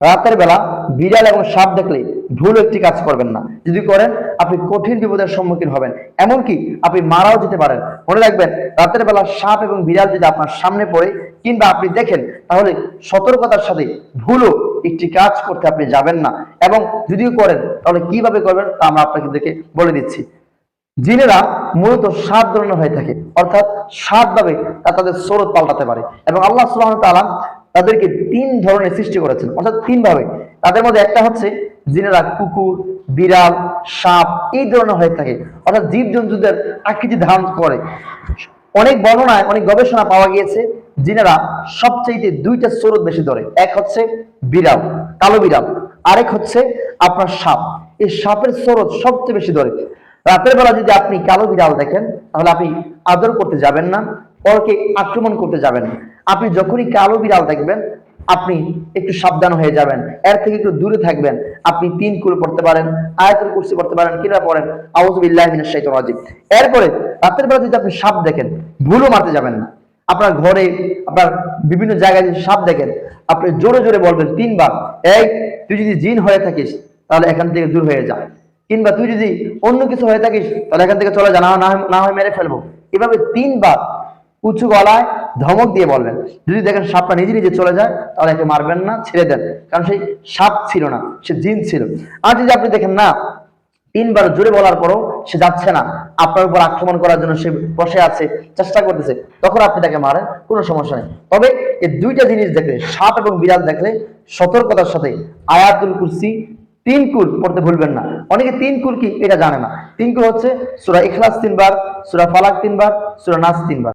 রাতের বেলা বিড়াল এবং সাপ দেখলে ভুল একটি কাজ করবেন না। যদি করেন আপনি কঠিন বিপদের সম্মুখীন হবেন, এমনকি আপনি মারাও যেতে পারেন। মনে রাখবেন, রাতের বেলা সাপ এবং বিড়াল যদি আপনার সামনে পড়ে কিংবা আপনি দেখেন, তাহলে সতর্কতার সাথে ভুলও একটি কাজ করতে আপনি যাবেন না। এবং যদিও করেন তাহলে কিভাবে করবেন তা আমরা আপনাকে দেখে বলে দিচ্ছি। জিনেরা মূলত 7 ধরনের হয়ে থাকে, অর্থাৎ 7 ভাবে তাদের স্বরূপ পাল্টাতে পারে। এবং আল্লাহ সুবহানাহু ওয়া তাআলা তাদেরকে 3 ধরনের সৃষ্টি করেছেন, অর্থাৎ 3 ভাবে। তাদের মধ্যে একটা হচ্ছে জিনেরা কুকুর, বিড়াল, সাপ এই ধরনের হয়ে থাকে, অর্থাৎ জীবজন্তুদের আকৃতি ধারণ করে। অনেক বর্ণনায়, অনেক গবেষণা পাওয়া গিয়েছে জিনেরা সবচেয়ে 2টা স্বরূপ বেশি ধরে। এক হচ্ছে বিড়াল, কালো বিড়াল, আরেক হচ্ছে আপনার সাপ। এই সাপের স্বরূপ সবচেয়ে বেশি ধরে। রাতের বেলা যদি আপনি কালো বিড়াল দেখেন, তাহলে আপনি আদর করতে যাবেন না, পরকে আক্রমণ করতে যাবেন না। আপনি যখনই কালো বিড়াল দেখবেন, আপনি একটু সাবধান হয়ে যাবেন, এর থেকে একটু দূরে থাকবেন। আপনি 3 কুল পড়তে পারেন, আয়াতুল কুরসি পড়তে পারেন, কিংবা পড়েন আউযু বিল্লাহি মিনাশ শাইতানির রাজিম। এরপরে রাতের বেলা যদি আপনি সাপ দেখেন, ভুলও মারতে যাবেন না। আপনার ঘরে, আপনার বিভিন্ন জায়গায় যদি সাপ দেখেন, আপনি জোরে জোরে বলবেন 3 বার, এই তুই যদি জিন হয়ে থাকিস তাহলে এখান থেকে দূর হয়ে যা, কিংবা তুই যদি অন্য কিছু হয়ে থাকিস তাহলে এখান থেকে চলে যা, না হয় মেরে ফেলবো। এভাবে 3 বার উঁচু গলায় ধমক দিয়ে বলবেন। যদি দেখেন সাপটা নিজে নিজে চলে যায়, তাহলে একে মারবেন না, ছেড়ে দেন, কারণ সেই সাপ ছিল না, সে জিন ছিল। আর যদি আপনি দেখেন না, 3 বার জোরে বলার পরও সে যাচ্ছে না, আপনার উপর আক্রমণ করার জন্য সে বসে আছে, চেষ্টা করতেছে, তখন আপনি তাকে মারেন, কোনো সমস্যা নেই। তবে এই 2টা জিনিস দেখলে, সাপ এবং বিড়াল দেখলে, সতর্কতার সাথে আয়াতুল কুরসি 3 কুল পড়তে ভুলবেন না। অনেকে 3 কুল কি এটা জানে না। 3 কুল হচ্ছে সূরা ইখলাস 3 বার, সূরা ফালাক 3 বার, সূরা নাস 3 বার।